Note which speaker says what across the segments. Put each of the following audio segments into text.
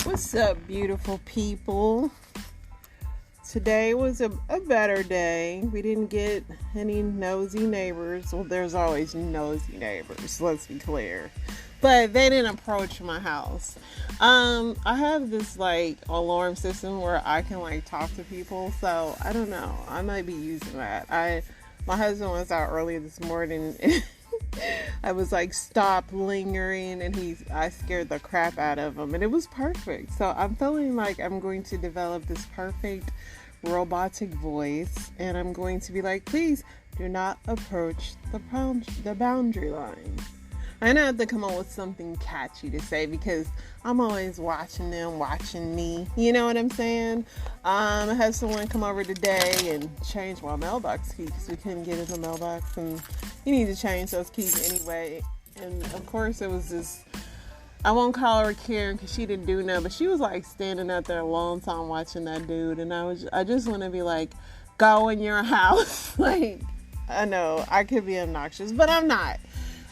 Speaker 1: What's up, beautiful people? Today was a better day. We didn't get any nosy neighbors. Well, there's always nosy neighbors, let's be clear. But they didn't approach my house. I have this alarm system where I can talk to people. So I don't know. I might be using that. My husband was out earlier this morning. I was stop lingering, and I scared the crap out of him, and it was perfect. So I'm feeling like I'm going to develop this perfect robotic voice, and I'm going to be like, please do not approach the boundary line. I know I have to come up with something catchy to say because I'm always watching them watching me. You know what I'm saying? I had someone come over today and change my mailbox key because we couldn't get in the mailbox, and you need to change those keys anyway. And of course, it was this. I won't call her Karen because she didn't do nothing, but she was standing out there a long time watching that dude, and I just want to be like, go in your house. I know I could be obnoxious, but I'm not.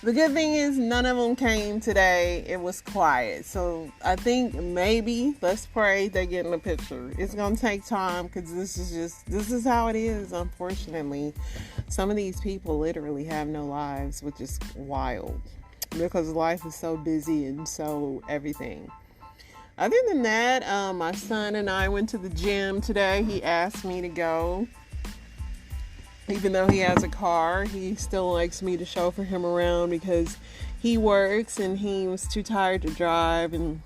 Speaker 1: The good thing is none of them came today. It was quiet. So I think maybe, let's pray they get in the picture. It's going to take time because this is how it is, unfortunately. Some of these people literally have no lives, which is wild because life is so busy and so everything. Other than that, my son and I went to the gym today. He asked me to go. Even though he has a car, he still likes me to chauffeur him around because he works and he was too tired to drive. And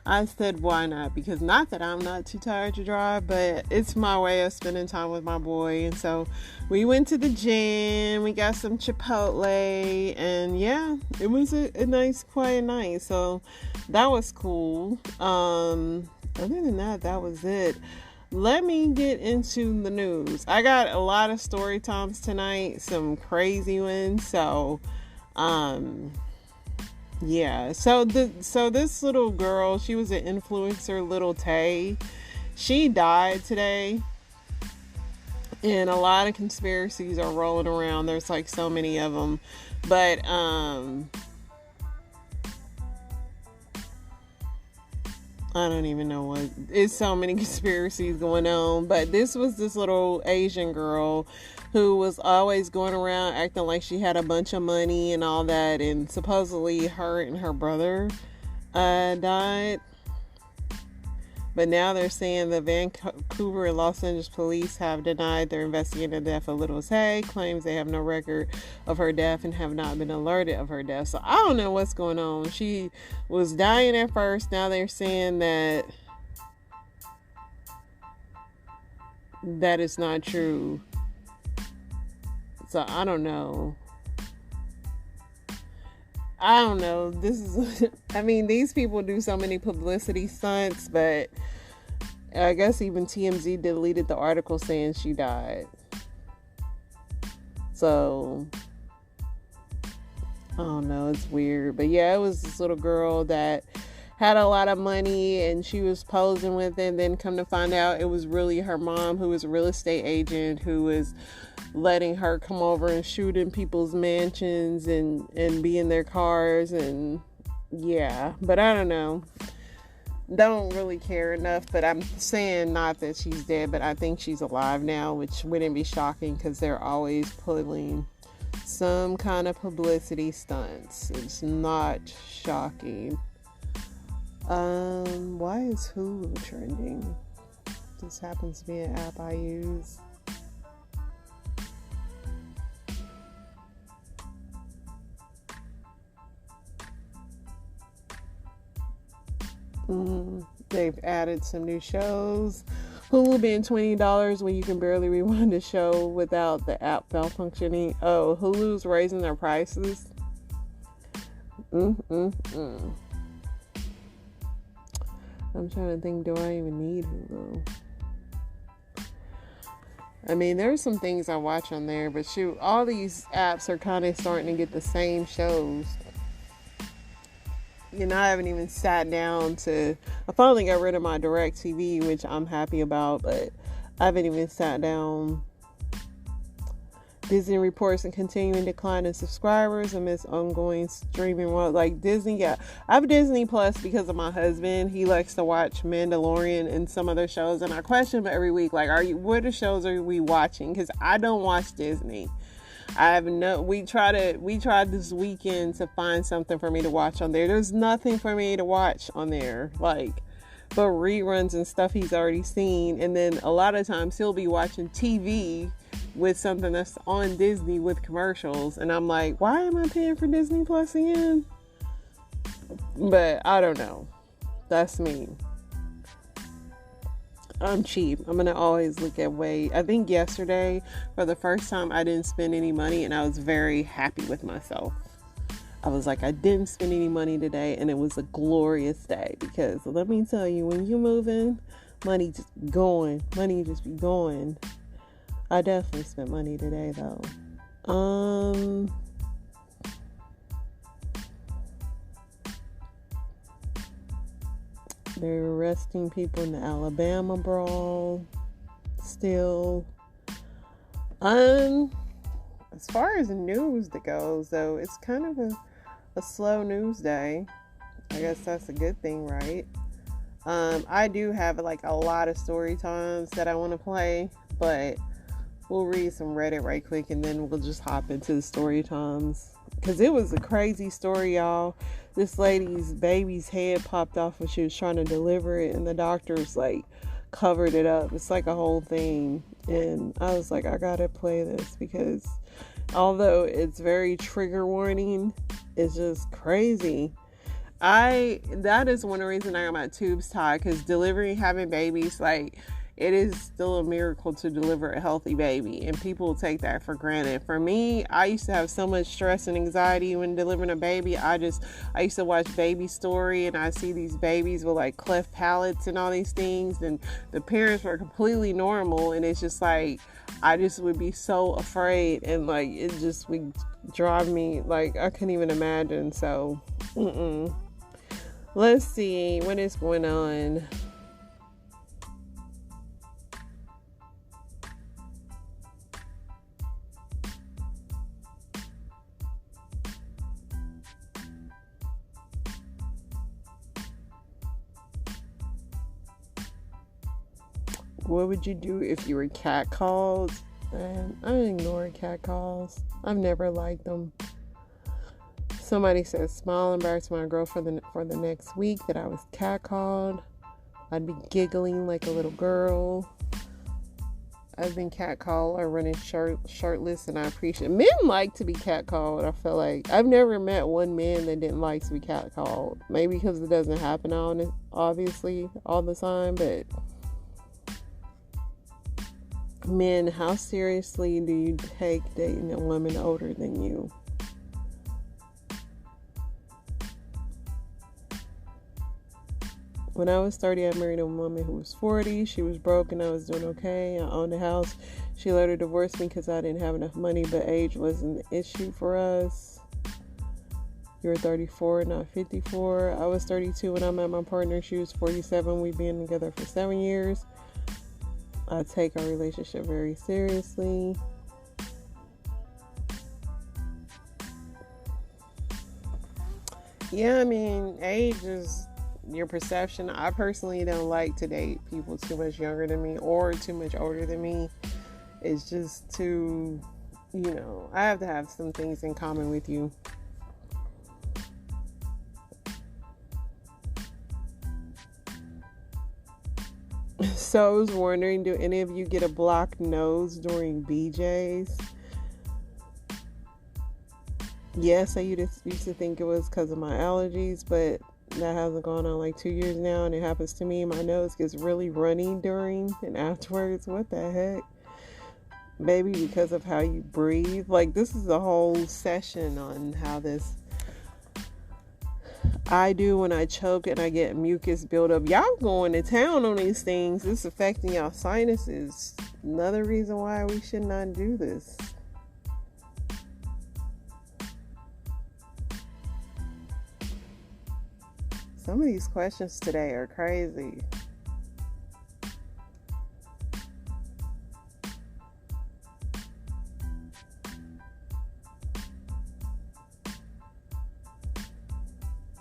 Speaker 1: I said, why not? Because not that I'm not too tired to drive, but it's my way of spending time with my boy. And so we went to the gym, we got some Chipotle, and yeah, it was a nice, quiet night. So that was cool. Other than that was it. Let me get into the news. I got a lot of story times tonight, some crazy ones. So, yeah. So this little girl, she was an influencer, Little Tay. She died today, and a lot of conspiracies are rolling around. There's so many of them, but I don't even know what. It's so many conspiracies going on. But this was this little Asian girl who was always going around acting like she had a bunch of money and all that. And supposedly her and her brother died. But now they're saying the Vancouver and Los Angeles police have denied they're investigating the death of Little Tay, claims they have no record of her death and have not been alerted of her death. So I don't know what's going on. She was dying at first. Now they're saying that is not true. So I don't know. This is, these people do so many publicity stunts, but I guess even TMZ deleted the article saying she died. So, I don't know, it's weird. But yeah, it was this little girl that had a lot of money and she was posing with it. And then come to find out it was really her mom, who was a real estate agent, who was letting her come over and shoot in people's mansions and be in their cars. And yeah, but I don't know. Don't really care enough, but I'm saying not that she's dead, but I think she's alive now, which wouldn't be shocking because they're always pulling some kind of publicity stunts. It's not shocking. Why is Hulu trending? This happens to be an app I use. They've added some new shows. Hulu being $20 when you can barely rewind a show without the app malfunctioning. Oh, Hulu's raising their prices. I'm trying to think, do I even need Hulu? There's some things I watch on there, but shoot, all these apps are kind of starting to get the same shows. I haven't even sat down I finally got rid of my DirecTV, which I'm happy about, but I haven't even sat down Disney reports a continuing decline in subscribers amidst ongoing streaming. Like Disney, yeah, I have Disney Plus because of my husband. He likes to watch Mandalorian and some other shows, and I question him every week, like, what shows are we watching? Because I don't watch Disney. We tried this weekend to find something for me to watch on there. There's nothing for me to watch on there, like, but reruns and stuff he's already seen. And then a lot of times he'll be watching TV with something that's on Disney with commercials, and I'm like, why am I paying for Disney Plus again? But I don't know. That's me. I'm cheap. I'm gonna always look at weight. I think yesterday, for the first time, I didn't spend any money, and I was very happy with myself. I was like, I didn't spend any money today, and it was a glorious day, because let me tell you, when you're moving, money just be going. Money just be going. I definitely spent money today, though. They're arresting people in the Alabama brawl still. As far as news that goes, though, it's kind of a slow news day. I guess that's a good thing, right? I do have like a lot of story times that I want to play, but we'll read some Reddit right quick, and then we'll just hop into the story times. Because it was a crazy story, y'all. This lady's baby's head popped off when she was trying to deliver it, and the doctors, like, covered it up. It's like a whole thing. And I was like, I gotta play this, because although it's very trigger warning, it's just crazy. That is one reason I got my tubes tied, because having babies, like, it is still a miracle to deliver a healthy baby, and people take that for granted. For me, I used to have so much stress and anxiety when delivering a baby. I used to watch Baby Story, and I see these babies with like cleft palates and all these things, and the parents were completely normal, and it's just like, I just would be so afraid, and like, it just would drive me, like, I couldn't even imagine. So, let's see what is going on. What would you do if you were catcalled? And I ignore catcalls. I've never liked them. Somebody said, smile and brag to my girl for the next week that I was catcalled. I'd be giggling like a little girl. I've been catcalled or running shirtless, and I appreciate it. Men like to be catcalled. I feel like I've never met one man that didn't like to be catcalled. Maybe because it doesn't happen obviously all the time, but men, how seriously do you take dating a woman older than you? When I was 30, I married a woman who was 40. She was broke and I was doing okay. I owned a house. She later divorced me because I didn't have enough money, but age wasn't an issue for us. You were 34, not 54. I was 32 when I met my partner. She was 47. We've been together for 7 years. I take our relationship very seriously. Yeah, I mean, age is your perception. I personally don't like to date people too much younger than me or too much older than me. It's just too, I have to have some things in common with you. So I was wondering, do any of you get a blocked nose during BJ's? Yes, I used to think it was because of my allergies, but that hasn't gone on like 2 years now, and it happens to me. My nose gets really runny during and afterwards. What the heck? Maybe because of how you breathe. Like, this is a whole session on how this I do when I choke and I get mucus buildup. Y'all going to town on these things. It's affecting y'all sinuses. Another reason why we should not do this. Some of these questions today are crazy.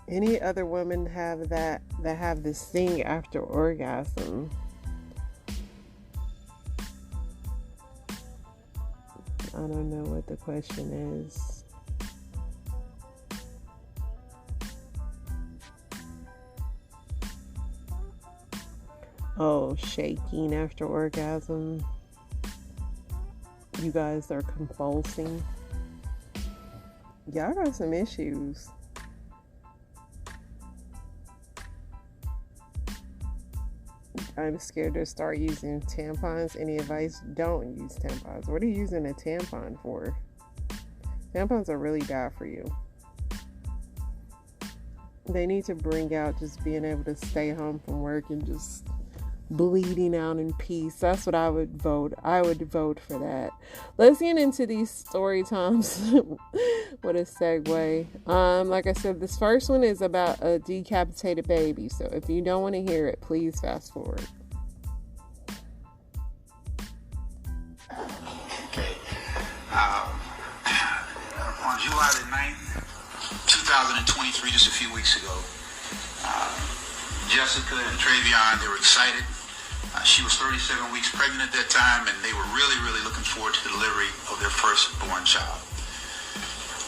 Speaker 1: Any other women have that have this thing after orgasm? I don't know what the question is. Oh, shaking after orgasm. You guys are convulsing. Y'all got some issues. I'm scared to start using tampons. Any advice? Don't use tampons. What are you using a tampon for? Tampons are really bad for you. They need to bring out just being able to stay home from work and just bleeding out in peace. That's what I would vote. I would vote for that. Let's get into these story times. What a segue. Like I said, this first one is about a decapitated baby. So if you don't want to hear it, please fast forward.
Speaker 2: Okay. On July the 9th, 2023, just a few weeks ago, Jessica and Travion, they were excited. She was 37 weeks pregnant at that time, and they were really, really looking forward to the delivery of their firstborn child.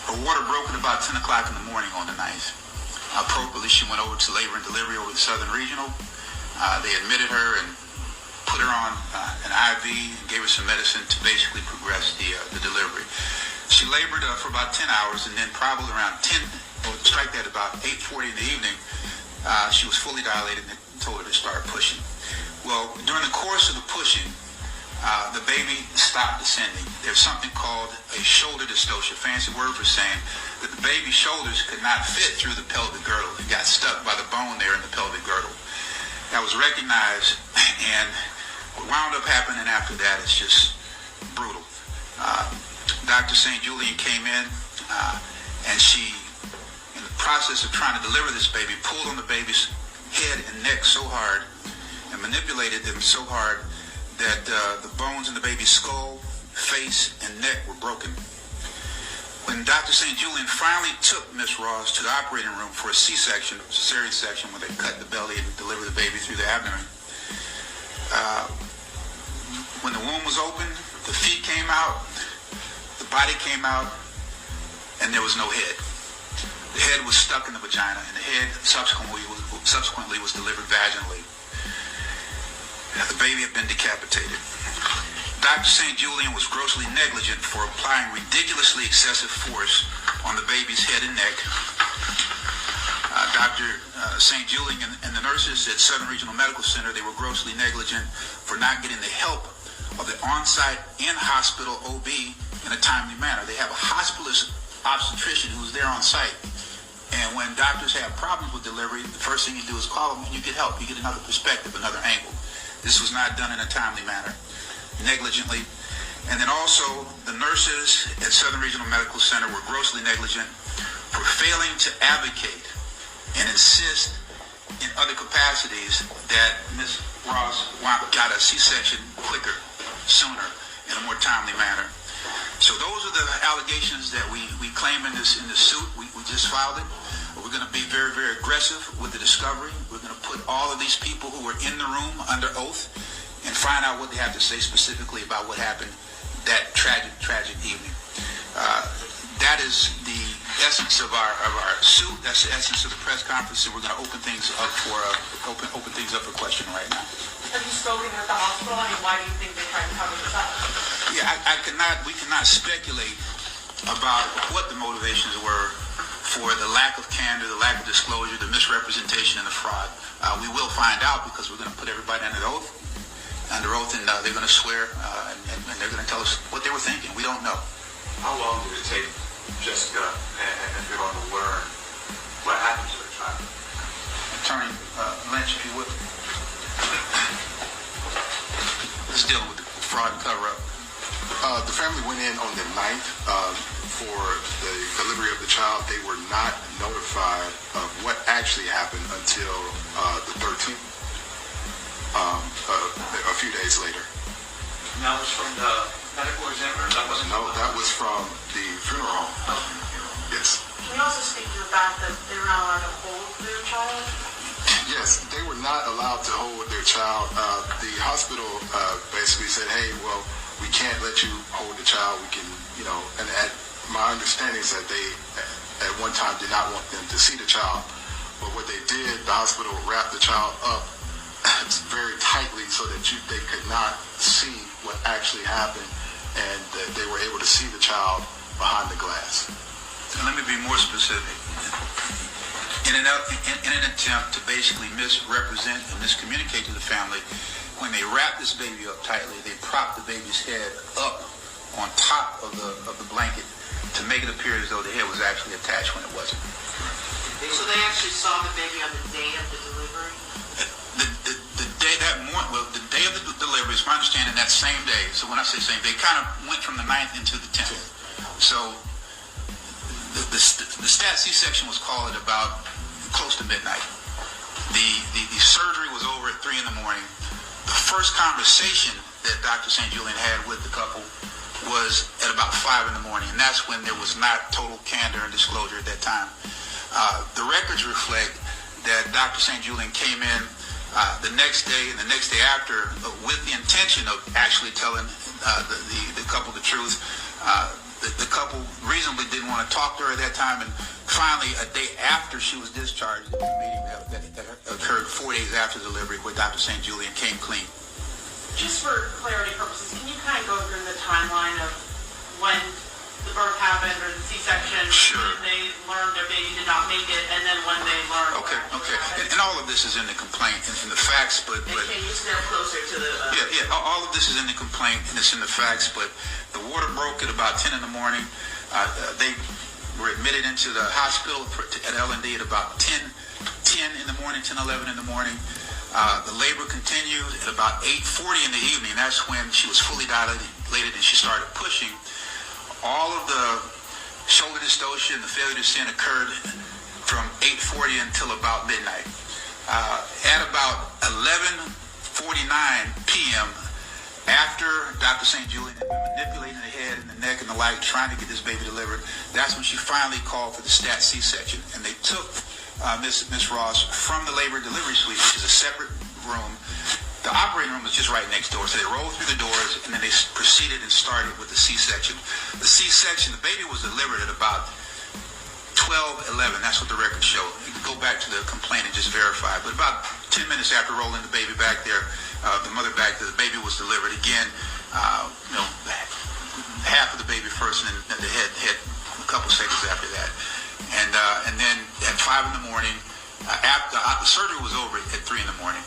Speaker 2: Her water broke at about 10 o'clock in the morning on the 9th. Appropriately, she went over to labor and delivery over the Southern Regional. They admitted her and put her on an IV and gave her some medicine to basically progress the delivery. She labored for about 10 hours, and then probably around about 8:40 in the evening, she was fully dilated and told her to start pushing. Well, during the course of the pushing, the baby stopped descending. There's something called a shoulder dystocia, fancy word for saying that the baby's shoulders could not fit through the pelvic girdle. It got stuck by the bone there in the pelvic girdle. That was recognized, and what wound up happening after that is just brutal. Dr. St. Julian came in, and she, in the process of trying to deliver this baby, pulled on the baby's head and neck so hard and manipulated them so hard that the bones in the baby's skull, face, and neck were broken. When Dr. St. Julian finally took Miss Ross to the operating room for a C-section, a cesarean section, where they cut the belly and deliver the baby through the abdomen, when the womb was open, the feet came out, the body came out, and there was no head. The head was stuck in the vagina, and the head subsequently was delivered vaginally. The baby had been decapitated. Dr. St. Julian was grossly negligent for applying ridiculously excessive force on the baby's head and neck. Dr. St. Julian and the nurses at Southern Regional Medical Center, they were grossly negligent for not getting the help of the on-site in-hospital OB in a timely manner. They have a hospitalist obstetrician who's there on site. And when doctors have problems with delivery, the first thing you do is call them and you get help. You get another perspective, another angle. This was not done in a timely manner, negligently. And then also, the nurses at Southern Regional Medical Center were grossly negligent for failing to advocate and insist in other capacities that Ms. Ross got a C-section quicker, sooner, in a more timely manner. So those are the allegations that we claim in this suit. We just filed it. We're going to be very, very aggressive with the discovery. We're going to put all of these people who were in the room under oath and find out what they have to say specifically about what happened that tragic evening. That is the essence of our suit. That's the essence of the press conference, and we're going to open things up for question right now.
Speaker 3: Have you spoken with the hospital? I mean, why do you think they tried to cover this up?
Speaker 2: Yeah, we cannot speculate about what the motivations were for the lack of candor, the lack of disclosure, the misrepresentation, and the fraud. We will find out because we're going to put everybody under oath, and they're going to swear, and they're going to tell us what they were thinking. We don't know.
Speaker 4: How long did it take Jessica and you're going to learn what happened to her child?
Speaker 2: Attorney Lynch, if you would. Let's deal with the fraud and cover-up.
Speaker 5: The family went in on the 9th for the delivery of the child. They were not notified of what actually happened until the 13th, a few days later.
Speaker 4: And that was from the medical examiner?
Speaker 5: No, that was from the funeral home. Yes.
Speaker 3: Can you also speak to the fact that they were not allowed to hold their child?
Speaker 5: Yes, they were not allowed to hold their child. The hospital basically said, hey, well, we can't let you hold the child. We can, and my understanding is that they, at one time, did not want them to see the child. But what they did, the hospital wrapped the child up very tightly so that they could not see what actually happened, and they were able to see the child behind the glass.
Speaker 2: And let me be more specific. In an attempt to basically misrepresent and miscommunicate to the family, when they wrapped this baby up tightly, they propped the baby's head up on top of the blanket to make it appear as though the head was actually attached when it wasn't.
Speaker 3: So they actually saw the baby on the day of the delivery?
Speaker 2: The day of the delivery is my understanding that same day. So when I say same day, kind of went from the 9th into the 10th. So the stat C-section was called at about close to midnight. The surgery was over at 3 in the morning. The first conversation that Dr. St. Julian had with the couple was at about 5 in the morning, and that's when there was not total candor and disclosure at that time. The records reflect that Dr. St. Julian came in the next day and the next day after with the intention of actually telling the couple the truth. The couple reasonably didn't want to talk to her at that time, and finally, a day after she was discharged, there was a meeting that occurred 4 days after delivery where Dr. St. Julian came clean.
Speaker 3: Just for clarity purposes, can you kind of go through the timeline of when the birth happened or the C-section,
Speaker 2: Sure.
Speaker 3: when they learned their baby did not make it, and then when they learned
Speaker 2: Okay. And all of this is in the complaint and in the facts, but
Speaker 3: And can you step closer to the...
Speaker 2: yeah, all of this is in the complaint and it's in the facts, but the water broke at about 10 in the morning. They were admitted into the hospital at L&D at about 10 in the morning, 10, 11 in the morning. The labor continued at about 8:40 in the evening. That's when she was fully dilated and she started pushing. All of the shoulder dystocia and the failure to descend occurred from 8:40 until about midnight. At about 11:49 p.m., after Dr. St. Julian had been manipulating the head and the neck and the like, trying to get this baby delivered, that's when she finally called for the stat C-section. And they took Miss Ross from the labor delivery suite, which is a separate room. The operating room was just right next door. So they rolled through the doors, and then they proceeded and started with the C-section. The C-section, the baby was delivered at about 12:11. That's what the records show. You can go back to the complaint and just verify. But about 10 minutes after rolling the baby back there, the mother back there, the baby was delivered again. Half of the baby first, and then the head a couple seconds after that. And then at 5 in the morning, after the surgery was over at 3 in the morning.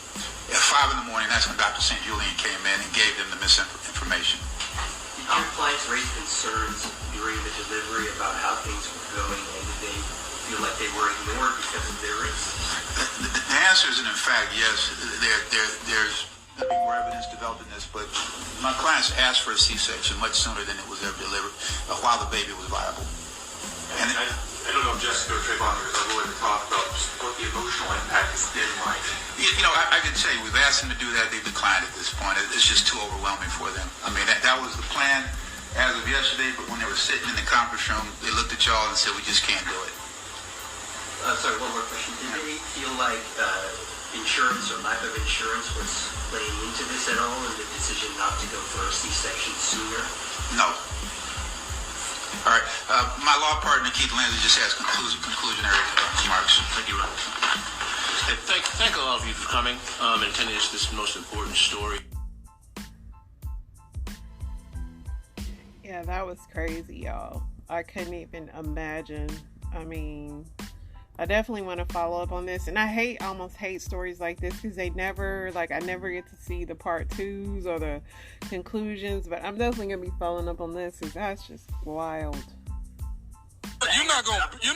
Speaker 2: At 5 in the morning, that's when Dr. St. Julian came in and gave them the misinformation.
Speaker 6: Did your clients raise concerns during the delivery about how things were going, and did they feel like they were ignored because of their race?
Speaker 2: The answer is, in fact, yes. There's going to be more evidence developed in this, but my clients asked for a C-section much sooner than it was ever delivered, while the baby was viable.
Speaker 4: And I don't know if Jessica or Trayvon are willing to talk about what the emotional impact has been like.
Speaker 2: I can tell you, we've asked them to do that. They've declined at this point. It's just too overwhelming for them. I mean, that was the plan as of yesterday, but when they were sitting in the conference room, they looked at y'all and said, we just can't do it.
Speaker 6: Sorry, one more question. Did they feel like insurance or lack of insurance was playing into this at all, and the decision not to go for a C-section sooner?
Speaker 2: No. All right. My law partner, Keith Lindsay, just has conclusionary remarks. Thank you, Ron.
Speaker 7: Hey, thank all of you for coming and attending this most important story.
Speaker 1: Yeah, that was crazy, y'all. I couldn't even imagine. I mean, I definitely want to follow up on this. And I almost hate stories like this because I never get to see the part 2s or the conclusions. But I'm definitely going to be following up on this because that's just wild.
Speaker 8: You're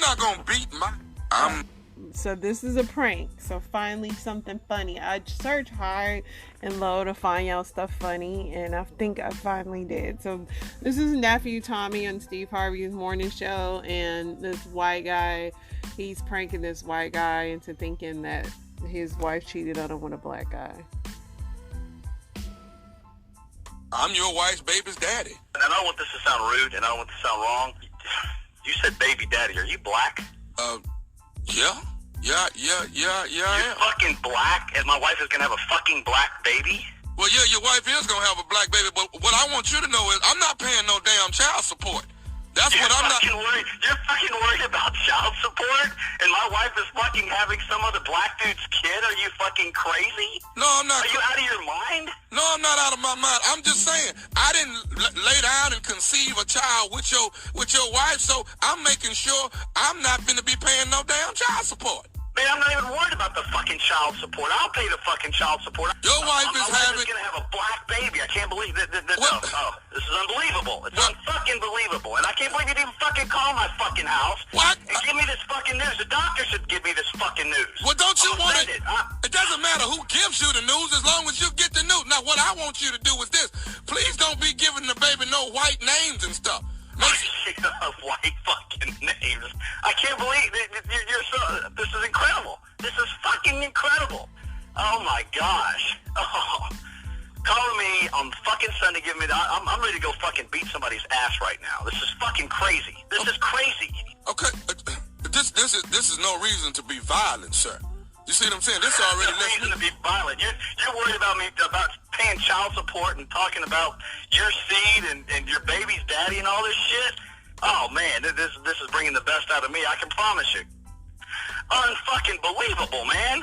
Speaker 8: not gonna beat my...
Speaker 1: So this is a prank. So finally something funny. I searched high and low to find y'all stuff funny, and I think I finally did. So this is Nephew Tommy on Steve Harvey's morning show, and this white guy, he's pranking this white guy into thinking that his wife cheated on him with a black guy.
Speaker 8: I'm your wife's baby's daddy.
Speaker 9: And I don't want this to sound rude, and I don't want this to sound wrong. You said baby daddy. Are you black?
Speaker 8: Yeah, I am.
Speaker 9: Fucking black, and my wife is gonna have a fucking black baby?
Speaker 8: Well, yeah, your wife is gonna have a black baby, but what I want you to know is I'm not paying no damn child support. That's what I'm not.
Speaker 9: You're fucking worried about child support, and my wife is fucking having some other black dude's kid? Are you fucking crazy?
Speaker 8: No, I'm not.
Speaker 9: Are you out of your mind?
Speaker 8: No, I'm not out of my mind. I'm just saying I didn't lay down and conceive a child with your wife, so I'm making sure I'm not going to be paying no damn child support.
Speaker 9: Man, I'm not even worried about the fucking child support. I'll pay the fucking child support.
Speaker 8: Your wife is having...
Speaker 9: going to have a black baby. I can't believe that. Oh, this is unbelievable. It's unfucking believable. And I can't believe you didn't fucking call my fucking house.
Speaker 8: What?
Speaker 9: And give me this fucking news. The doctor should give me this fucking news.
Speaker 8: Well, don't you want it? It doesn't matter who gives you the news as long as you get the news. Now, what I want you to do is this. Please don't be giving the baby no white names and stuff.
Speaker 9: White fucking names. I can't believe you're so. This is incredible. This is fucking incredible. Oh my gosh. Oh, calling me on fucking Sunday, giving me. I'm ready to go fucking beat somebody's ass right now. This is fucking crazy. This is crazy.
Speaker 8: Okay, this is no reason to be violent, sir. You see what I'm saying? This already
Speaker 9: no reason to be violent. You're worried about me about paying child support and talking about your seed and your baby's daddy and all this shit. Oh man, this is bringing the best out of me. I can promise you. Unfucking believable, man.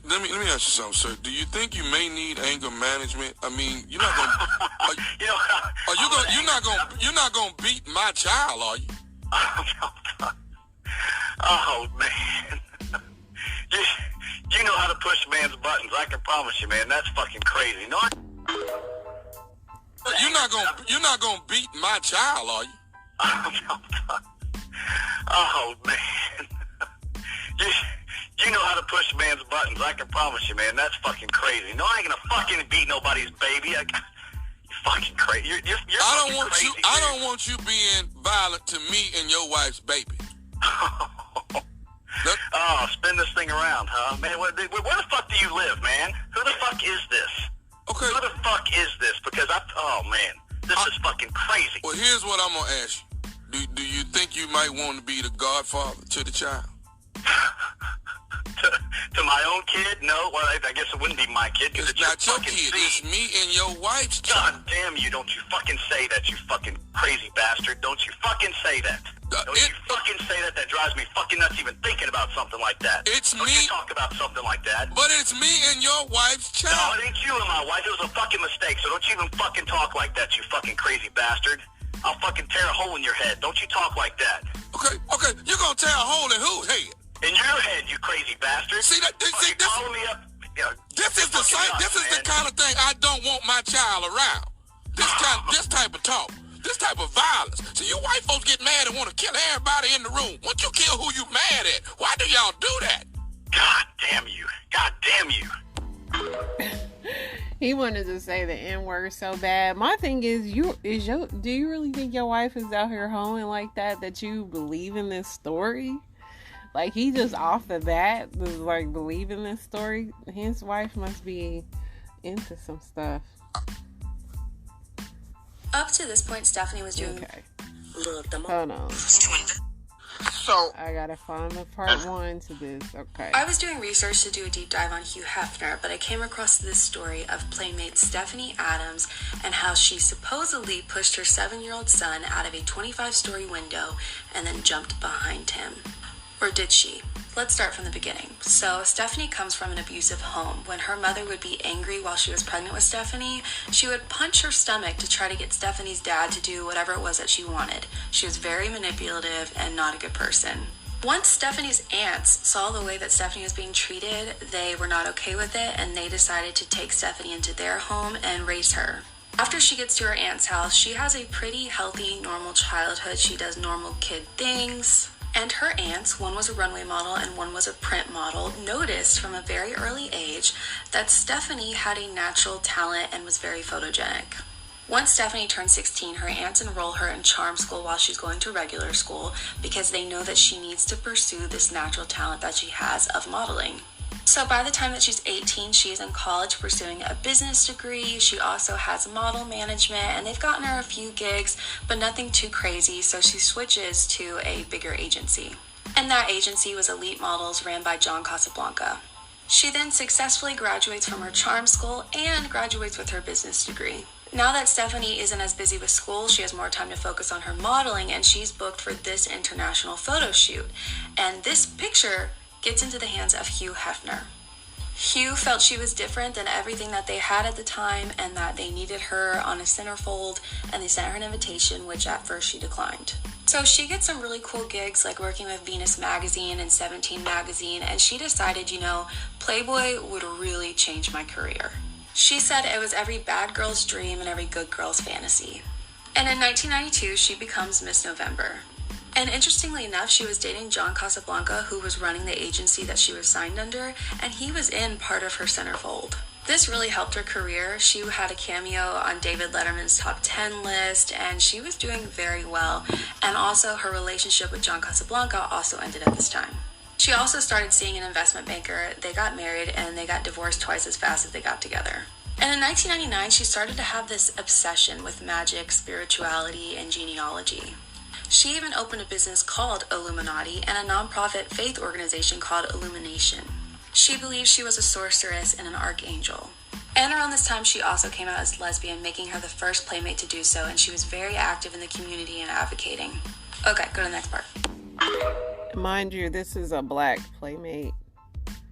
Speaker 8: Let me ask you something, sir. Do you think you may need anger management? I mean, you're not gonna. You're not gonna beat my child, are you?
Speaker 9: Oh man. You know how to push man's buttons. I can promise you, man. That's fucking crazy. No,
Speaker 8: you're not gonna beat my child, are you?
Speaker 9: Oh man. You know how to push man's buttons. I can promise you, man. That's fucking crazy. No, I ain't gonna fucking beat nobody's baby. You're fucking crazy. You're
Speaker 8: I don't want you being violent to me and your wife's baby.
Speaker 9: Oh, spin this thing around, huh? Man, where the fuck do you live, man? Who the fuck is this?
Speaker 8: Okay.
Speaker 9: Who the fuck is this? Because oh man, this is fucking crazy.
Speaker 8: Well, here's what I'm gonna ask you. Do you think you might want to be the godfather to the child?
Speaker 9: to my own kid? No, well, I guess it wouldn't be my kid.
Speaker 8: It's not your kid. It's me and your wife's child.
Speaker 9: God damn you, don't you fucking say that, you fucking crazy bastard. Don't you fucking say that. Don't you fucking say that. That drives me fucking nuts even thinking about something like that. Don't you talk about something like that.
Speaker 8: But it's me and your wife's child.
Speaker 9: No, it ain't you and my wife. It was a fucking mistake, so don't you even fucking talk like that, you fucking crazy bastard. I'll fucking tear a hole in your head. Don't you talk like that.
Speaker 8: Okay, you're gonna tear a hole in whose head?
Speaker 9: In your head, you crazy bastard.
Speaker 8: See that? This is the kind of thing I don't want my child around. This type of talk, this type of violence. So you white folks get mad and want to kill everybody in the room. Once you kill who you mad at, why do y'all do that?
Speaker 9: God damn you! God damn you!
Speaker 1: He wanted to say the N-word so bad. My thing is, do you really think your wife is out here hoeing like that you believe in this story? Like, he just off the bat was like believing this story. His wife must be into some stuff.
Speaker 10: Up to this point, Stephanie was doing...
Speaker 1: Okay. Hold on. So I gotta find the part 1 to this. Okay.
Speaker 10: I was doing research to do a deep dive on Hugh Hefner, but I came across this story of Playmate Stephanie Adams and how she supposedly pushed her 7-year-old son out of a 25-story window and then jumped behind him. Or did she? Let's start from the beginning. So Stephanie comes from an abusive home. When her mother would be angry while she was pregnant with Stephanie, she would punch her stomach to try to get Stephanie's dad to do whatever it was that she wanted. She was very manipulative and not a good person. Once Stephanie's aunts saw the way that Stephanie was being treated, they were not okay with it, and they decided to take Stephanie into their home and raise her. After she gets to her aunt's house, she has a pretty healthy, normal childhood. She does normal kid things. And her aunts, one was a runway model and one was a print model, noticed from a very early age that Stephanie had a natural talent and was very photogenic. Once Stephanie turns 16, her aunts enroll her in charm school while she's going to regular school because they know that she needs to pursue this natural talent that she has of modeling. So by the time that she's 18, she is in college pursuing a business degree. She also has model management, and they've gotten her a few gigs, but nothing too crazy, so she switches to a bigger agency. And that agency was Elite Models, ran by John Casablanca. She then successfully graduates from her charm school and graduates with her business degree. Now that Stephanie isn't as busy with school, she has more time to focus on her modeling, and she's booked for this international photo shoot. And this picture gets into the hands of Hugh Hefner. Hugh felt she was different than everything that they had at the time, and that they needed her on a centerfold, and they sent her an invitation, which at first she declined. So she gets some really cool gigs, like working with Venus Magazine and 17 Magazine, and she decided, Playboy would really change my career. She said it was every bad girl's dream and every good girl's fantasy. And in 1992, she becomes Miss November. And interestingly enough, she was dating John Casablanca, who was running the agency that she was signed under, and he was in part of her centerfold. This really helped her career. She had a cameo on David Letterman's top 10 list, and she was doing very well. And also, her relationship with John Casablanca also ended at this time. She also started seeing an investment banker. They got married, and they got divorced twice as fast as they got together. And in 1999, she started to have this obsession with magic, spirituality, and genealogy. She even opened a business called Illuminati and a nonprofit faith organization called Illumination. She believed she was a sorceress and an archangel. And around this time, she also came out as lesbian, making her the first playmate to do so, and she was very active in the community and advocating. Okay, go to the next part.
Speaker 1: Mind you, this is a black playmate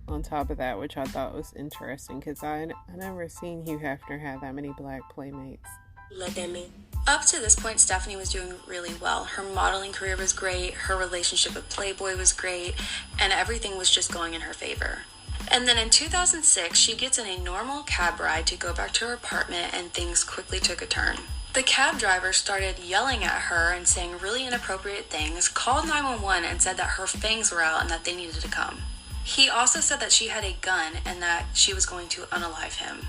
Speaker 1: on top of that, which I thought was interesting, because I never seen Hugh Hefner have that many black playmates.
Speaker 10: Let them in. Up to this point, Stephanie was doing really well. Her modeling career was great, her relationship with Playboy was great, and everything was just going in her favor. And then in 2006, she gets in a normal cab ride to go back to her apartment, and things quickly took a turn. The cab driver started yelling at her and saying really inappropriate things, called 911 and said that her fangs were out and that they needed to come. He also said that she had a gun and that she was going to unalive him.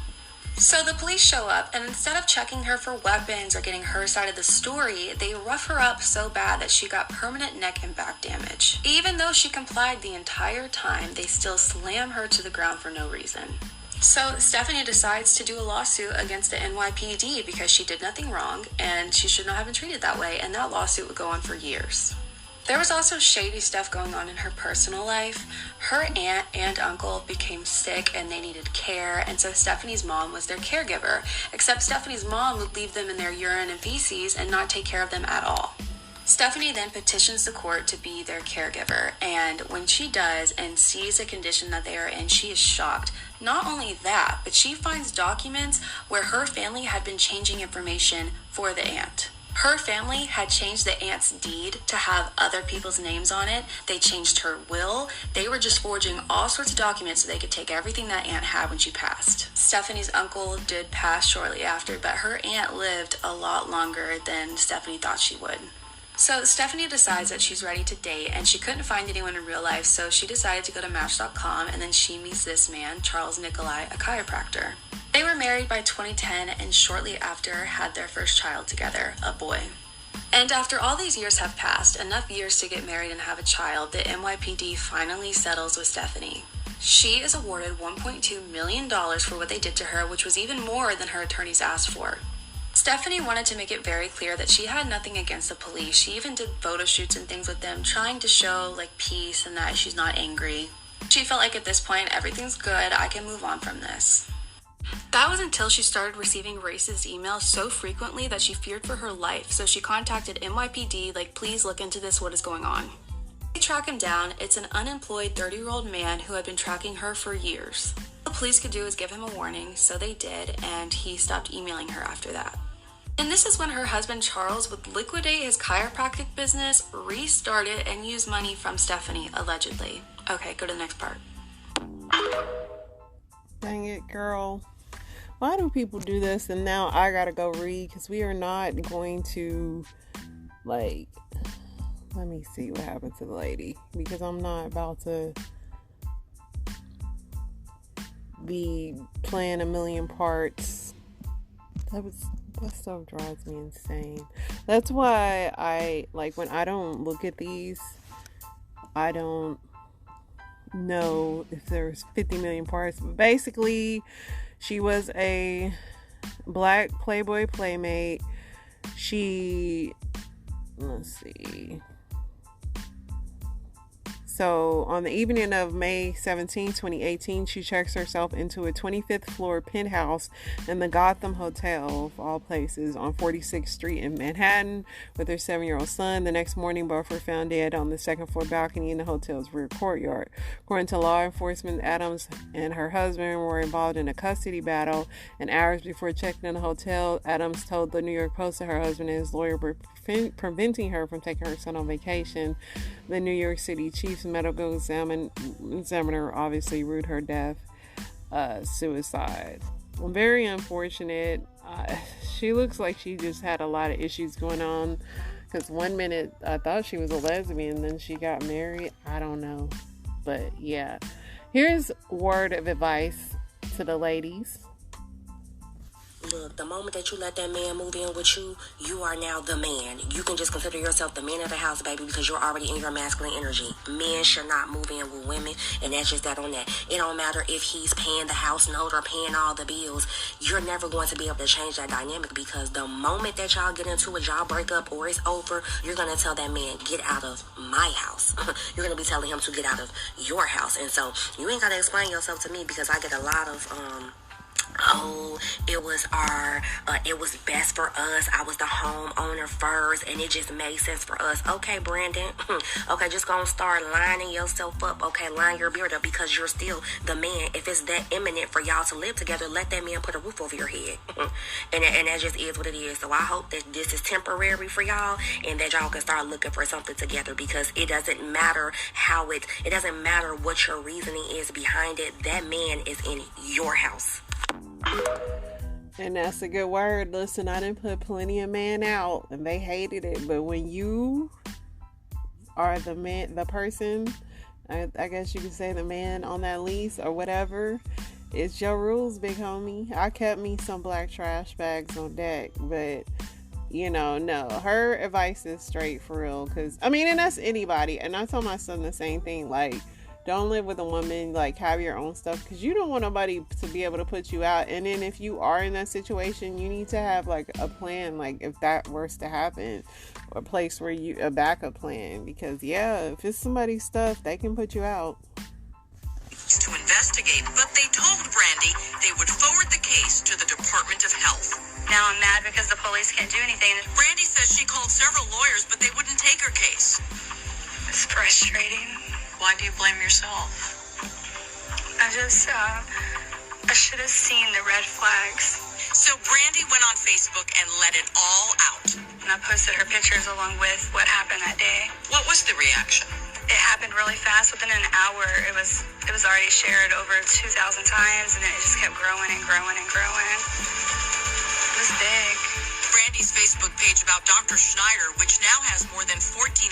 Speaker 10: So the police show up, and instead of checking her for weapons or getting her side of the story, they rough her up so bad that she got permanent neck and back damage. Even though she complied the entire time, they still slam her to the ground for no reason. So Stephanie decides to do a lawsuit against the NYPD because she did nothing wrong and she should not have been treated that way, and that lawsuit would go on for years. There was also shady stuff going on in her personal life. Her aunt and uncle became sick and they needed care, and so Stephanie's mom was their caregiver, except Stephanie's mom would leave them in their urine and feces and not take care of them at all. Stephanie then petitions the court to be their caregiver, and when she does and sees the condition that they are in, she is shocked. Not only that, but she finds documents where her family had been changing information for the aunt. Her family had changed the aunt's deed to have other people's names on it. They changed her will. They were just forging all sorts of documents so they could take everything that aunt had when she passed. Stephanie's uncle did pass shortly after, but her aunt lived a lot longer than Stephanie thought she would. So Stephanie decides that she's ready to date, and she couldn't find anyone in real life, so she decided to go to Match.com, and then she meets this man, Charles Nicolai, a chiropractor. They were married by 2010 and shortly after had their first child together, a boy. And after all these years have passed, enough years to get married and have a child, the NYPD finally settles with Stephanie. She is awarded $1.2 million for what they did to her, which was even more than her attorneys asked for. Stephanie wanted to make it very clear that she had nothing against the police. She even did photo shoots and things with them, trying to show peace and that she's not angry. She felt like at this point, everything's good, I can move on from this. That was until she started receiving racist emails so frequently that she feared for her life, so she contacted NYPD, please look into this, what is going on? They track him down. It's an unemployed 30-year-old man who had been tracking her for years. All the police could do is give him a warning, so they did, and he stopped emailing her after that. And this is when her husband Charles would liquidate his chiropractic business, restart it, and use money from Stephanie, allegedly. Okay, go to the next part.
Speaker 1: Dang it, girl. Why do people do this? And now I gotta go read, because we are not going to, let me see what happened to the lady, because I'm not about to be playing a million parts. That stuff drives me insane. That's why I, when I don't look at these, I don't know if there's 50 million parts. But basically, she was a black Playboy playmate. She, let's see. So on the evening of May 17, 2018, she checks herself into a 25th floor penthouse in the Gotham Hotel, of all places, on 46th Street in Manhattan with her 7-year-old son. The next morning, both were found dead on the second floor balcony in the hotel's rear courtyard. According to law enforcement, Adams and her husband were involved in a custody battle, and hours before checking in the hotel, Adams told the New York Post that her husband and his lawyer were preventing her from taking her son on vacation. The New York City Chief's medical examiner obviously ruled her death suicide. Very unfortunate. She looks like she just had a lot of issues going on, because one minute I thought she was a lesbian, then she got married. I don't know, but yeah. Here's a word of advice to the ladies.
Speaker 11: Look, the moment that you let that man move in with you, you are now the man. You can just consider yourself the man of the house, baby, because you're already in your masculine energy. Men should not move in with women, and that's just that on that. It don't matter if he's paying the house note or paying all the bills. You're never going to be able to change that dynamic, because the moment that y'all get into it, y'all break up or it's over, you're going to tell that man, get out of my house. You're going to be telling him to get out of your house. And so you ain't got to explain yourself to me, because I get a lot of it was best for us. I was the homeowner first, and it just made sense for us. Okay, Brandon. Okay, just gonna start lining yourself up. Okay, line your beard up, because you're still the man. If it's that imminent for y'all to live together, let that man put a roof over your head. and that just is what it is. So I hope that this is temporary for y'all, and that y'all can start looking for something together, because it doesn't matter it doesn't matter what your reasoning is behind it. That man is in your house.
Speaker 1: And that's a good word. Listen, I didn't put plenty of men out, and they hated it. But when you are the man, the person, I guess you could say the man on that lease or whatever, it's your rules, big homie. I kept me some black trash bags on deck, but no, her advice is straight for real. Because and that's anybody. And I told my son the same thing. Like, don't live with a woman, like, have your own stuff, because you don't want nobody to be able to put you out. And then if you are in that situation, you need to have, like, a plan, like, if that was to happen, or a place where a backup plan, because, yeah, if it's somebody's stuff, they can put you out.
Speaker 12: To investigate, but they told Brandy they would forward the case to the Department of Health.
Speaker 13: Now I'm mad because the police can't do anything.
Speaker 12: Brandy says she called several lawyers, but they wouldn't take her case.
Speaker 13: It's frustrating.
Speaker 12: Why do you blame yourself?
Speaker 13: I should have seen the red flags.
Speaker 12: So Brandy went on Facebook and let it all out.
Speaker 13: And I posted her pictures along with what happened that day.
Speaker 12: What was the reaction?
Speaker 13: It happened really fast. Within an hour, it was already shared over 2,000 times, and it just kept growing and growing and growing. It was big.
Speaker 12: Brandy's Facebook page about Dr. Schneider, which now has more than 14,000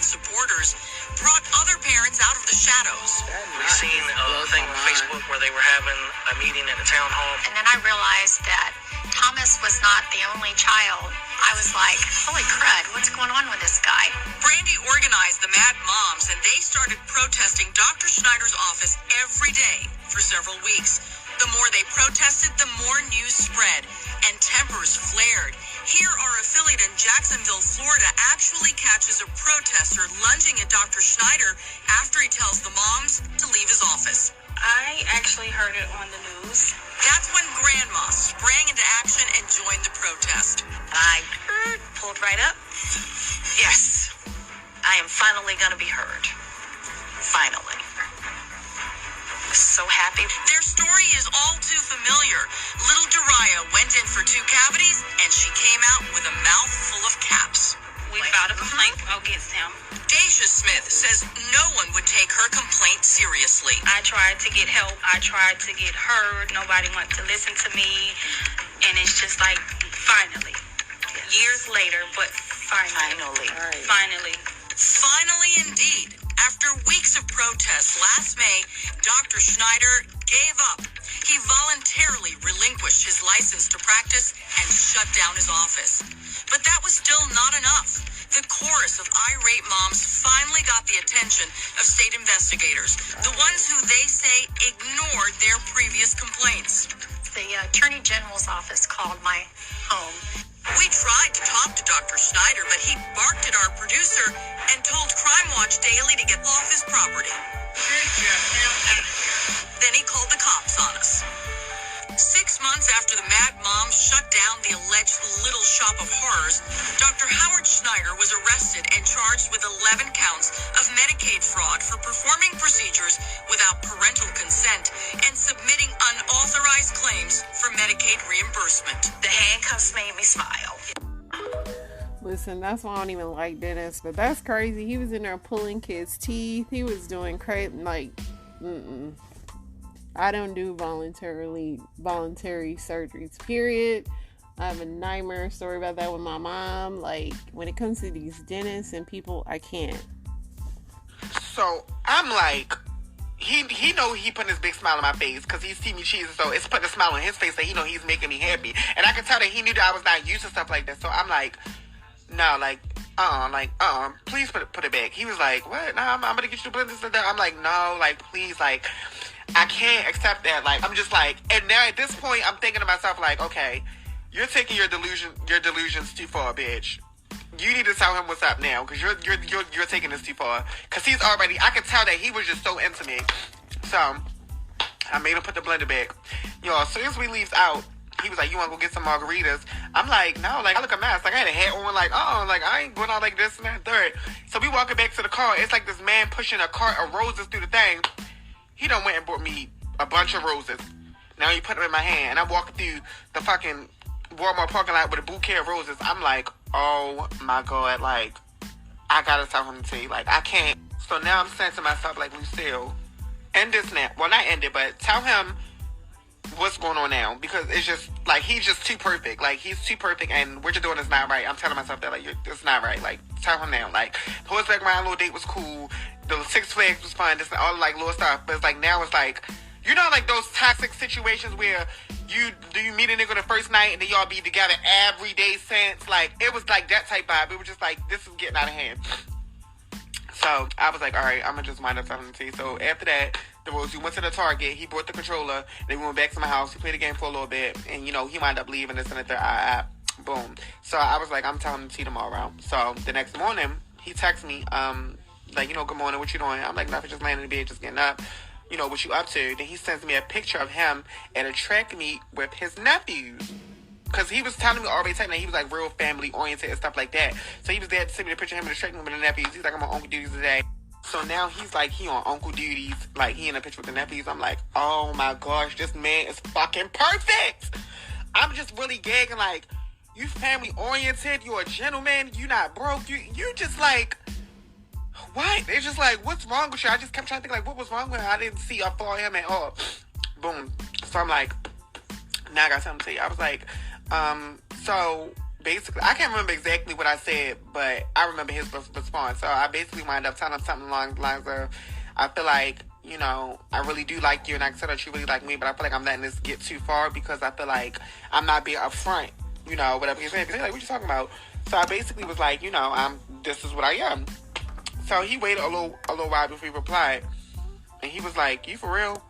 Speaker 12: supporters, brought other parents out of the shadows.
Speaker 14: We've seen a thing on Facebook where they were having a meeting at a town hall.
Speaker 15: And then I realized that Thomas was not the only child. I was like, holy crud, what's going on with this guy?
Speaker 12: Brandy organized the Mad Moms, and they started protesting Dr. Schneider's office every day for several weeks. The more they protested, the more news spread, and tempers flared. Here, our affiliate in Jacksonville, Florida, actually catches a protester lunging at Dr. Schneider after he tells the moms to leave his office.
Speaker 13: I actually heard it on the news.
Speaker 12: That's when Grandma sprang into action and joined the protest.
Speaker 15: I pulled right up.
Speaker 12: Yes,
Speaker 15: I am finally going to be heard. Finally. So happy.
Speaker 12: Their story is all too familiar. Little Dariah went in for 2 cavities, and she came out with a mouth full of caps.
Speaker 13: We filed a complaint against him.
Speaker 12: Deja Smith says no one would take her complaint seriously.
Speaker 13: I tried to get help. I tried to get heard. Nobody wanted to listen to me. And it's just like, finally. Years later, but finally.
Speaker 12: Finally, indeed. After weeks of protests last May, Dr. Schneider gave up. He voluntarily relinquished his license to practice and shut down his office. But that was still not enough. The chorus of irate moms finally got the attention of state investigators, the ones who they say ignored their previous complaints.
Speaker 15: The Attorney General's office called my home
Speaker 12: We tried to talk to Dr. Schneider, but he barked at our producer and told Crime Watch Daily to get off his property. Then he called the cops on us. 6 months after the Mad Mom shut down the alleged Little Shop of Horrors, Dr. Howard Schneider was arrested and charged with 11 counts of Medicaid fraud for performing procedures without parental consent and submitting unauthorized claims for Medicaid reimbursement. The handcuffs made me smile.
Speaker 1: Listen, that's why I don't even like Dennis, but that's crazy. He was in there pulling kids' teeth. He was doing crazy, like, I don't do voluntary surgeries, period. I have a nightmare story about that with my mom. Like, when it comes to these dentists and people, I can't.
Speaker 16: So, I'm like, he know he putting his big smile on my face because he see me cheesing, so it's putting a smile on his face that he know he's making me happy. And I can tell that he knew that I was not used to stuff like that. So, I'm like, no, please put it back. He was like, what? No, I'm going to get you to blend this and that. I'm like, no, like, please, like, I can't accept that. Like, I'm just like, and now at this point, I'm thinking to myself, like, okay, you're taking your delusions too far, bitch. You need to tell him what's up now, because you're taking this too far. Because he's already, I could tell that he was just so into me. So, I made him put the blender back. Yo, as soon as we leaves out, he was like, you want to go get some margaritas? I'm like, no, like, I look a mess. Like, I had a hat on, like, like, I ain't going out like this and that and third. So we walking back to the car. It's like this man pushing a cart of roses through the thing. He done went and bought me a bunch of roses. Now he put them in my hand. And I walked through the fucking Walmart parking lot with a bouquet of roses. I'm like, oh my God, like, I gotta tell him to tell you, like, I can't. So now I'm saying to myself, like, Lucille, end this now. Well, not end it, but tell him what's going on now. Because it's just, like, he's just too perfect. Like, he's too perfect, and what you're doing is not right. I'm telling myself that, like, it's not right. Like, tell him now. Like, the horseback ride little date was cool. The Six Flags was fun. Just all, like, little stuff. But it's like, now it's like, you know, like, those toxic situations where you meet a nigga the first night and then y'all be together every day since. Like, it was like that type vibe. It was just like, this is getting out of hand. So, I was like, all right, I'm going to just wind up telling him to you. So, after that, we went to the Target. He brought the controller. Then we went back to my house. We played the game for a little bit. And, you know, he wound up leaving this and the third. Boom. So, I was like, I'm telling him to see tomorrow. So, the next morning, he texted me, like, you know, good morning, what you doing? I'm like, nothing, just laying in the bed, just getting up. You know, what you up to? Then he sends me a picture of him at a track meet with his nephews. Because he was telling me already, saying that he was, like, real family-oriented and stuff like that. So he was there to send me the picture of him in the track meet with the nephews. He's like, I'm on Uncle Duties today. So now he's like, he on Uncle Duties. Like, he in a picture with the nephews. I'm like, oh, my gosh, this man is fucking perfect. I'm just really gagging, like, you family-oriented. You're a gentleman. You not broke. You just, like... What? It's just like, what's wrong with you? I just kept trying to think, like, what was wrong with him? I didn't see or follow him at all. Boom. So I'm like, now I got something to tell you. I was like, so basically, I can't remember exactly what I said, but I remember his response. So I basically wound up telling him something along the lines of, I feel like, you know, I really do like you, and I said that you really like me, but I feel like I'm letting this get too far because I feel like I'm not being upfront, you know, whatever he's saying. Because he's like, what you talking about? So I basically was like, you know, this is what I am. So he waited a little while before he replied. And he was like, you for real?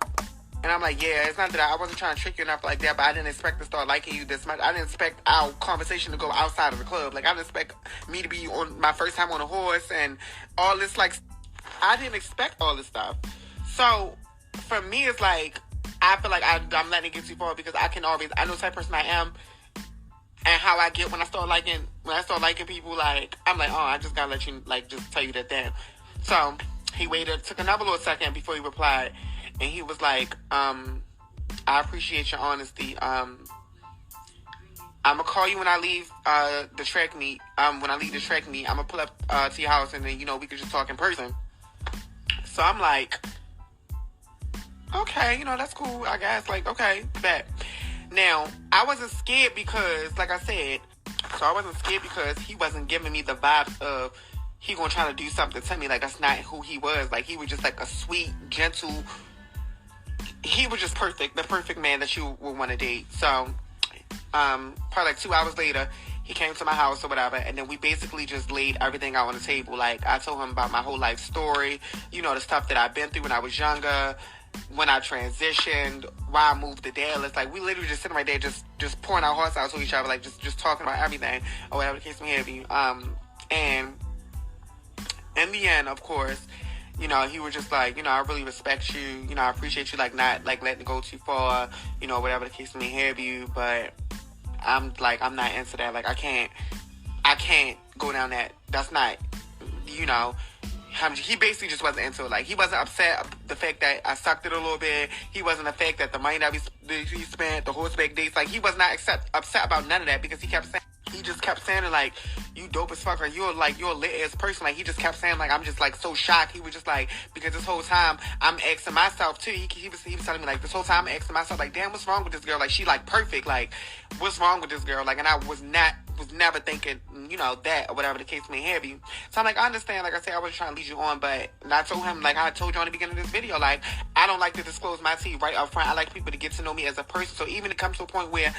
Speaker 16: And I'm like, yeah, it's not that I wasn't trying to trick you enough like that, but I didn't expect to start liking you this much. I didn't expect our conversation to go outside of the club. Like, I didn't expect me to be on my first time on a horse and all this, like, I didn't expect all this stuff. So, for me, it's like, I feel like I'm letting it get too far because I know the type of person I am. And how I get when I start liking people, like, I'm like, oh, I just gotta let you, like, just tell you that. So, he waited, took another little second before he replied. And he was like, I appreciate your honesty. I'm gonna call you when I leave the track meet. When I leave the track meet, I'm gonna pull up to your house and then, you know, we could just talk in person. So, I'm like, okay, you know, that's cool, I guess. Like, okay, bet. Now, I wasn't scared because, like I said, he wasn't giving me the vibes of he gonna try to do something to me. Like, that's not who he was. Like, he was just like a sweet, gentle, he was just perfect, the perfect man that you would want to date. So, probably like 2 hours later, he came to my house or whatever, and then we basically just laid everything out on the table. Like, I told him about my whole life story, you know, the stuff that I've been through when I was younger, when I transitioned, why I moved to Dallas. Like, we literally just sitting right there, just pouring our hearts out to each other, like, just talking about everything, or whatever the case may be. And in the end, of course, you know, he was just like, you know, I really respect you, you know, I appreciate you, like, not, like, letting it go too far, you know, whatever the case may have you, but I'm not into that. Like, I can't go down that. That's not, you know, he basically just wasn't into it. Like, he wasn't upset the fact that I sucked it a little bit. He wasn't the fact that the money that he spent, the horseback dates, like, he was not upset about none of that, because he just kept saying, like, you dope as fuck, or you're a lit ass person. Like, he just kept saying, like, I'm just, like, so shocked. He was just like, because this whole time I'm asking myself too. He was telling me, like, this whole time I'm asking myself, like, damn, what's wrong with this girl? Like, she, like, perfect. Like, what's wrong with this girl? Like, and I was never thinking, you know, that, or whatever the case may have you. So I'm like, I understand. Like I said, I wasn't trying to lead you on, but I told him, like I told you on the beginning of this video, like, I don't like to disclose my tea right up front. I like people to get to know me as a person. So even if it comes to a point where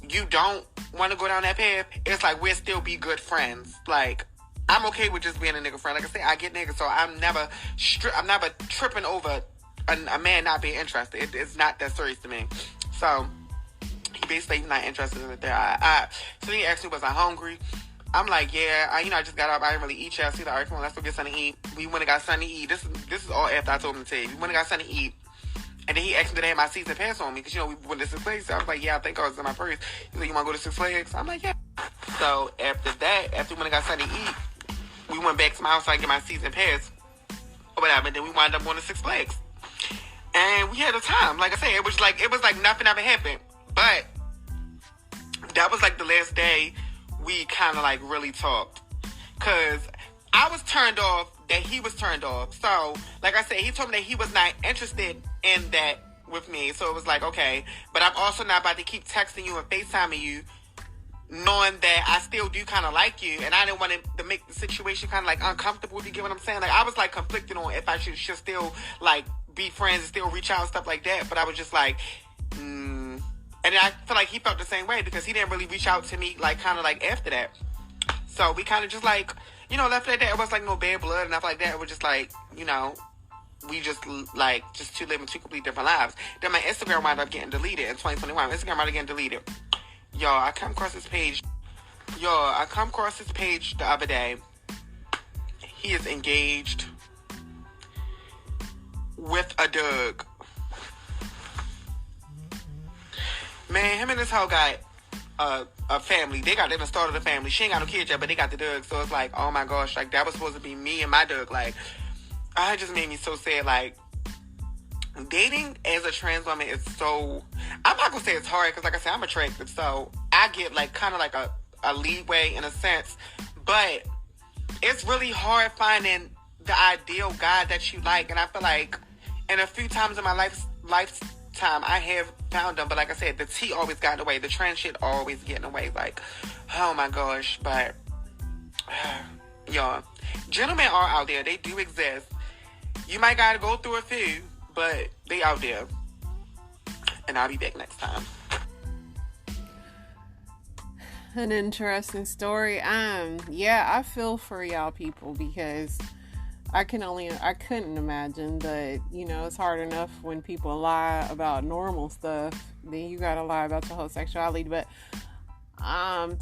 Speaker 16: you don't want to go down that path, it's like, we'll still be good friends. Like, I'm okay with just being a nigga friend. Like I said, I get niggas, so I'm never tripping over a man not being interested. It's not that serious to me. So he basically not interested in it there. So he asked me, was I hungry? I'm like, yeah. I just got up. I didn't really eat yet. So he's like, all right, come on, let's go get something to eat. We went and got something to eat. This is all after I told him to tell you. We went and got something to eat. And then he asked me did I have my season pass on me, because, you know, we went to Six Flags. So I was like, yeah, I think I was in my purse. He's like, you want to go to Six Flags? I'm like, yeah. So after we went and got something to eat, we went back to my house so I get my season pass or whatever. And then we wound up going to Six Flags. And we had a time. Like I said, it was like nothing ever happened. But that was like the last day we kind of like really talked. Because I was turned off that he was turned off. So, like I said, he told me that he was not interested in that with me. So it was like, okay. But I'm also not about to keep texting you and FaceTiming you, knowing that I still do kind of like you. And I didn't want to make the situation kind of like uncomfortable, if you get what I'm saying. Like, I was like conflicted on if I should still like be friends and still reach out and stuff like that. But I was just like, And I feel like he felt the same way, because he didn't really reach out to me like kind of like after that. So we kind of just like, you know, left it at that. It was like no bad blood and stuff like that. It was just like, you know, we just like just living two completely different lives. Then my Instagram wound up getting deleted in 2021. Instagram wound up getting deleted. Y'all, I come across this page the other day. He is engaged with a Doug. Man, him and this hoe got a family. They done started a family. She ain't got no kids yet, but they got the Doug. So it's like, oh my gosh, like that was supposed to be me and my Doug. Like, it just made me so sad. Like, dating as a trans woman is so, I'm not gonna say it's hard, because like I said, I'm attractive, so I get like kind of like a leeway in a sense, but it's really hard finding the ideal guy that you like. And I feel like in a few times in my lifetime I have found them, but like I said, the tea always got in the way. The trans shit always get in the way. Like, oh my gosh. But y'all, gentlemen are out there. They do exist. You might gotta go through a few, but they out there. And I'll be back next time.
Speaker 1: An interesting story. Yeah, I feel for y'all people, because I couldn't imagine, but you know, it's hard enough when people lie about normal stuff, then you gotta lie about your homosexuality. But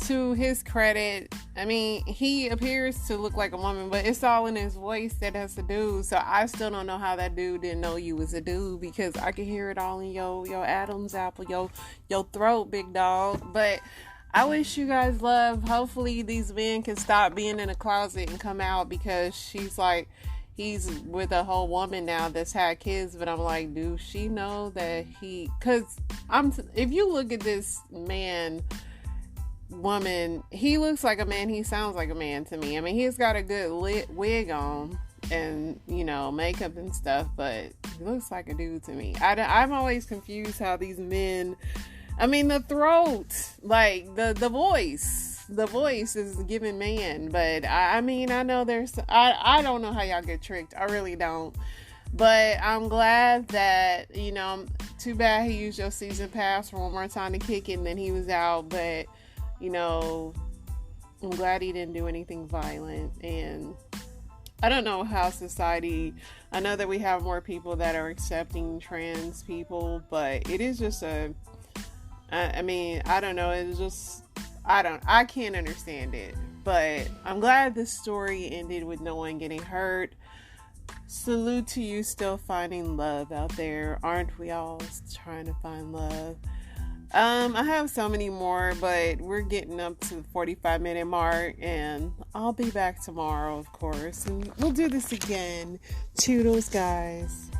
Speaker 1: to his credit, I mean, he appears to look like a woman, but it's all in his voice that has to do. So I still don't know how that dude didn't know you was a dude, because I can hear it all in your Adam's apple, your throat, big dog. But I wish you guys love. Hopefully these men can stop being in a closet and come out, because she's like, he's with a whole woman now that's had kids. But I'm like, do she know that if you look at this woman, he looks like a man, he sounds like a man to me. I mean, he's got a good wig on and, you know, makeup and stuff, but he looks like a dude to me. I'm always confused how these men, I mean, the throat, like the voice is giving man. But I mean, I know I don't know how y'all get tricked. I really don't. But I'm glad that, you know, too bad he used your season pass for one more time to kick it and then he was out. But, you know, I'm glad he didn't do anything violent. And I don't know how society, I know that we have more people that are accepting trans people, but it is just I mean, I don't know, it's just, I can't understand it, but I'm glad this story ended with no one getting hurt. Salute to you still finding love out there. Aren't we all trying to find love? I have so many more, but we're getting up to the 45-minute mark, and I'll be back tomorrow, of course, and we'll do this again. Toodles, guys.